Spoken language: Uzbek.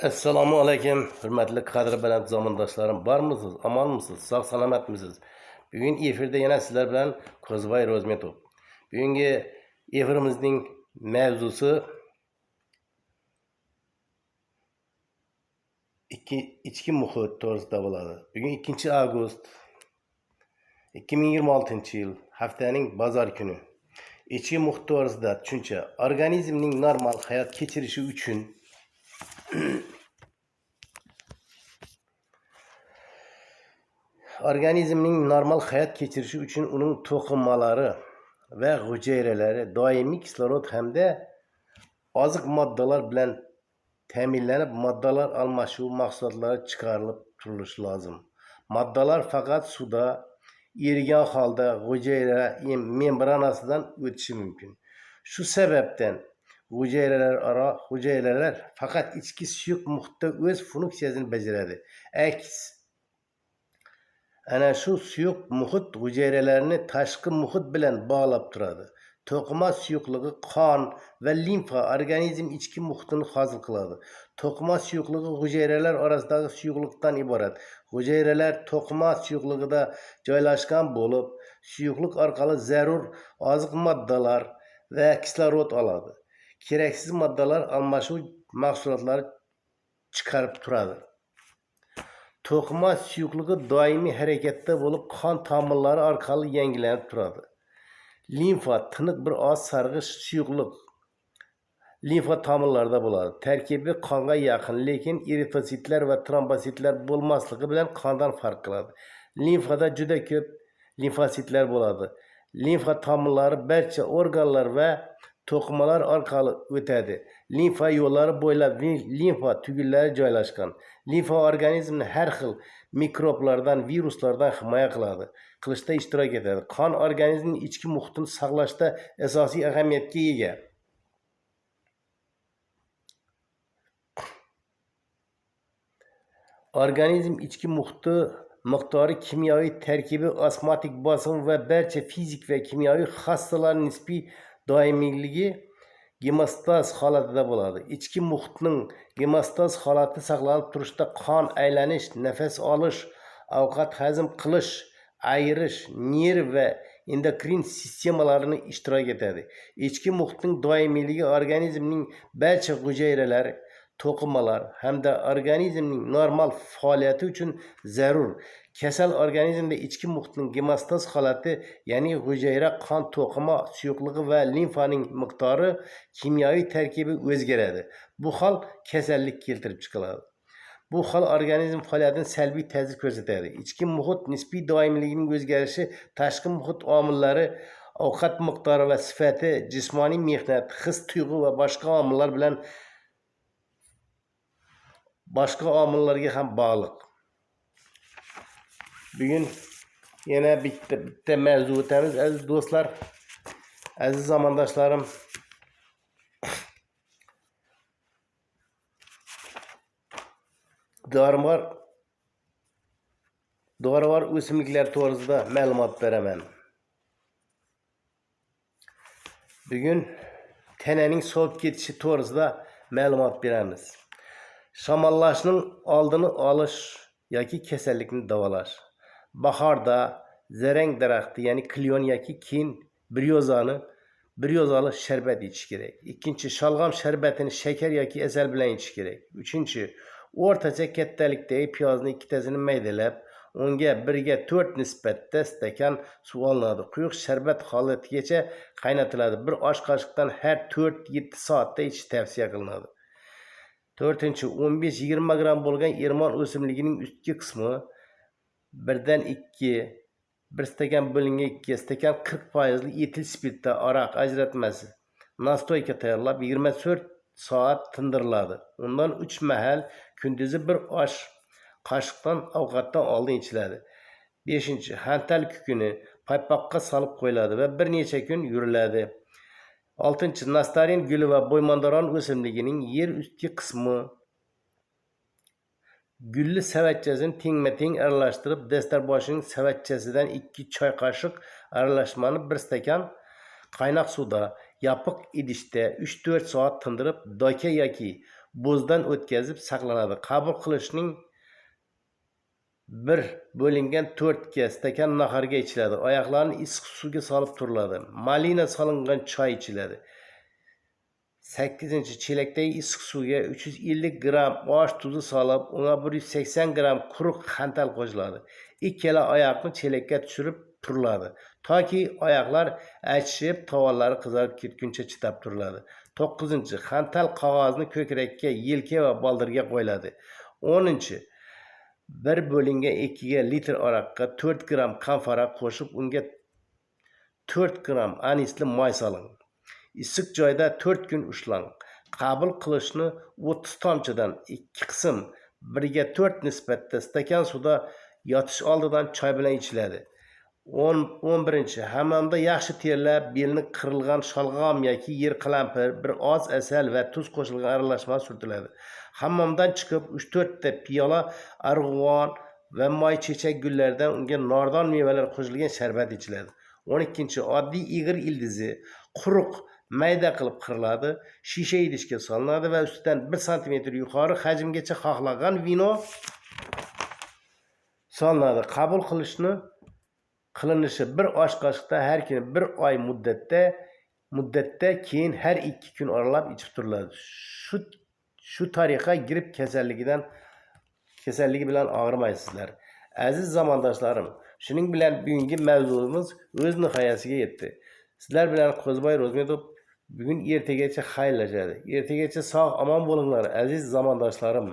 Assalomu alaykum, hurmatli qadrli zamondoshlarım. Barmisiz, amanmisiz, sog' salomatmisiz? Bugun efirda yana sizlar bilan Kurzbay Rozmetov. Bugungi efirimizning mavzusi ichki muhit to'g'risida bo'ladi. Bugun 2-avgust 2026-yil, haftaning bozor kuni. Ichki muhit to'g'risida tushuncha. Organizmning normal hayot kechirishi uchun organizmning normal hayot kechirishi uchun uning to'qimalari va hujayralari doimiy kislorod hamda oziq moddalar bilan ta'minlanib, moddalar almashuv mahsulotlari chiqarilib turilishi lozim. Moddalar faqat suvda erigan holda hujayra membranasidan o'tishi mumkin. Shu sababdan hujayralar faqat ichki suyuq muhitda o'z funksiyasini bajaradi. Aks ana shu suyuq muhit hujayralarni tashqi muhit bilan bog'lab turadi. To'qima suyuqligi qon va limfa organizm ichki muhitini hosil qiladi. To'qima suyuqligi hujayralar orasidagi suyuqlikdan iborat. Hujayralar to'qima suyuqligida joylashgan bo'lib, suyuqlik orqali zarur oziq moddalar va kislorod oladi. Keraksiz moddalar almashuv mahsulotlari chiqarib turadi. To'qima suyuqligi doimiy harakatda bo'lib, qon tomirlari orqali yangilanib turadi. Limfa tiniq bir oz sarg'ish suyuqlik limfa tomirlarida bo'ladi. Tarkibi qonga yaqin, lekin eritrositlar va trombositlar bo'lmasligi bilan qondan farq qiladi. Limfada juda ko'p limfositlar bo'ladi. Limfa tomirlari barcha organlar va to'qimalar orqali o'tadi. Limfa yo'llari bo'ylab limfa tugillari joylashgan. Limfa organizmni har xil mikroblardan, viruslardan himoya qilishda ishtirok etadi. Qon organizmning ichki muhitini saqlashda asosiy ahamiyatga ega. Organizm ichki muhiti miqdori, kimyoviy tarkibi, osmotik bosim va barcha fizik va kimyoviy xossalar nisbiy doimiyligi gemostaz holatida bo'ladi. Ichki muhitning gemostaz holati saqlanib turishda qon aylanish, nafas olish, ovqat hazm qilish, ayirish, nerv va endokrin sistemalarini ishtirok etadi. Ichki muhitning doimiyligi organizmning barcha hujayralar, to'qimalar hamda organizmning normal faoliyati uchun zarur. Kasal organizmda ichki muhitning gemostaz holati, ya'ni hujayra, qon, to'qima suyuqligi va limfaning miqdori, kimyoviy tarkibi o'zgaradi. Bu hol kasallik keltirib chiqaradi. Bu hol organizm faoliyatini salbiy ta'sir ko'rsatadi. Ichki muhit nisbiy doimiyligining o'zgarishi, tashqi muhit omillari, ovqat miqdori va sifati, jismoniy mehnat, his tuyg'u va boshqa omillarga ham bog'liq. Bugun yana bitta mavzu o'tamiz, aziz do'stlar, aziz zamondoshlarim. Dorivor o'simliklar to'g'risida ma'lumot beraman. Bugun tananing sovib ketishi to'g'risida ma'lumot beramiz. Shamollashning oldini olish yoki kasallikni davolash. Bahorda zarang daraxti, ya'ni klyon yoki kin biryozali sharbat ichish kerak. Ikkinchi, sholg'om sharbatini shakar yoki asal bilan ichish kerak. Uchinchi, o'rtacha kattalikdagi piyozni ikkitasini maydalab, unga 1:4 nisbatda stakan suv olinadi. Quyuq sharbat holatigacha qaynatiladi. Bir osh qoshiqdan har 4-7 soatda ichish tavsiya qilinadi. To'rtinchi, 15-20 gram bo'lgan ermon o'simligining ustki qismi 1 stakan bo'lingan 2 stakan 40% etil spirtda aroq ajratmasi nastoyka tayyorlab 24 soat tindiriladi. Undan 3 mahal kunduzi bir osh qoshiqdan ovqatdan oldin ichiladi. 5. Hantal kukuni paypoqqa solib qo'yiladi va bir necha kun yuriladi. 6. Nastarin guli va bo'ymondoron o'simligining yer ustki qismi gulli savatchasini tengma-teng aralashtirib, dastarboshining savatchasidan 2 choy qoshiq aralashmani 1 stakan qaynoq suvda yopiq idishda 3-4 soat tindirib, doka yoki bozdan o'tkazib saqlanadi. Qabul qilishning bir bo'lingan 4 ga stakan naharga ichiladi. Oyoqlarni issiq suvga solib turiladi. Malina solingan choy ichiladi. 8-chelakdagi issiq suvga 350 gram osh tuzi solib, unga 180 gram quruq xantal qo'shiladi. Ikkala oyoqni chelakka tushirib turiladi, toki oyoqlar achishib, tovonlari qizarib ketguncha chidab turiladi. 9. Xantal qog'ozni ko'krakka, yelka va boldirga qo'yiladi. 10. Bir bo'lingan 2 ga litr aroqqa 4 gram qanfara qo'shib, unga 4 gram anisli moy soling. Issiq joyda 4 kun ushlang. Qabul qilishni 30 tomchidan 2 qism 1 ga 4 nisbatda stakan suvda yotish oldidan choy bilan ichiladi. 11. Hammomda yaxshi terlab, belni qirilgan sholg'om yoki yer qalampir, bir oz asal va tuz qo'shilgan aralashma surtiladi. Hammomdan chiqib 3-4 ta piyola arg'uvon va moy chechak gullaridan unga nordon mevalar qo'shilgan sharbat ichiladi. 12. Oddiy ig'ir ildizi quruq mayda qilib qiriladi, shisha idishga solinadi va ustidan 1 sm yuqori hajmgacha xohlagan vino solinadi. Qabul qilinishi 1 osh qoshiqda har kuni 1 oy muddatda keyin har 2 kun oralab ichib turiladi. Shu tariqa gripp kasalligi bilan og'rimaysizlar. Aziz zamondoshlarim, shuning bilan bugungi mavzuimiz o'z nihoyasiga yetdi. Sizlar bilan Qo'zboy Rozmetov bugun ertagacha xayrlashadi. Ertagacha sog' omon bo'linglar aziz zamondoshlarim.